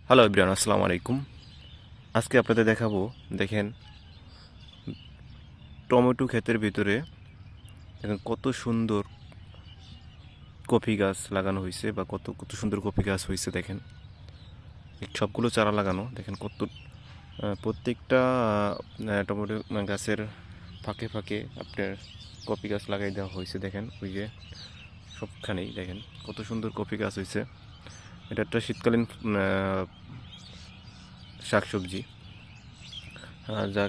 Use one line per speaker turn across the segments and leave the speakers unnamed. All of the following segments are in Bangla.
হ্যালো এভরিওয়ান, আসসালামু আলাইকুম। আজকে আপনাদের দেখাবো, দেখেন টমেটো ক্ষেতের ভিতরে দেখেন কত সুন্দর কফি গাছ লাগানো হয়েছে বা কত কত সুন্দর কফি গাছ হয়েছে। দেখেন এই সবগুলো চারা লাগানো, দেখেন কত প্রত্যেকটা টমেটো গাছের ফাঁকে ফাঁকে আপনার কফি গাছ লাগাই দেওয়া হয়েছে। দেখেন ওই যে সবখানেই দেখেন কত সুন্দর কফি গাছ হয়েছে। এটা একটা শীতকালীন শাকসবজি, যা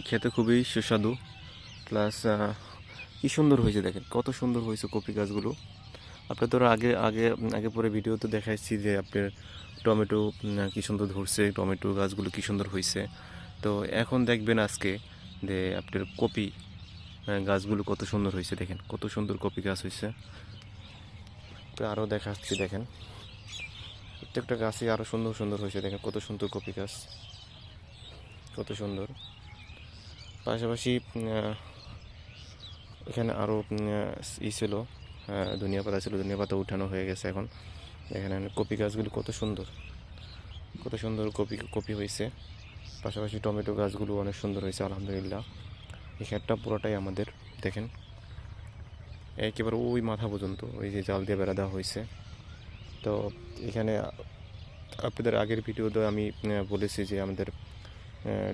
খেতে খুবই সুস্বাদু। প্লাস কি সুন্দর হয়েছে, দেখেন কত সুন্দর হয়েছে কপি গাছগুলো। আপনাদের আগে আগে আগে পরে ভিডিওতে দেখাচ্ছি যে আপনার টমেটো কি সুন্দর ধরছে, টমেটো গাছগুলো কি সুন্দর হয়েছে। তো এখন দেখবেন আজকে যে আপনার কপি গাছগুলো কত সুন্দর হয়েছে। দেখেন কত সুন্দর কপি গাছ হয়েছে। তো আরও দেখাচ্ছি, দেখেন প্রত্যেকটা গাছই আরও সুন্দর সুন্দর হয়েছে। দেখেন কত সুন্দর কপি গাছ, কত সুন্দর। পাশাপাশি এখানে আরও ছিল, ধনিয়া পাতা ছিল, ধনিয়া পাতা উঠানো হয়ে গেছে এখন। এখানে কপি গাছগুলি কত সুন্দর, কত সুন্দর কপি কপি হয়েছে। পাশাপাশি টমেটো গাছগুলো অনেক সুন্দর হয়েছে আলহামদুলিল্লাহ। এই ক্ষেতটা পুরোটাই আমাদের, দেখেন একেবারে ওই মাথা পর্যন্ত ওই যে জাল দিয়ে বেড়া দেওয়া হয়েছে। তো এখানে আপনাদের আগের ভিডিওতে আমি বলেছি যে আমাদের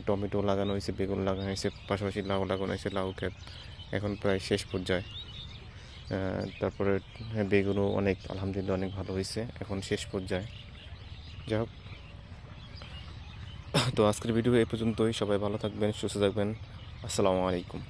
টমেটো লাগানো হয়েছে, বেগুন লাগানো হয়েছে, পাশাপাশি লাউ লাগানো হয়েছে। লাউ ক্ষেত এখন প্রায় শেষ পর্যায়ে। তারপরে বেগুনও অনেক আলহামদুলিল্লাহ অনেক ভালো হয়েছে, এখন শেষ পর্যায়ে। যাই হোক, তো আজকের ভিডিও এই পর্যন্তই। সবাই ভালো থাকবেন, সুস্থ থাকবেন। আসসালামু আলাইকুম।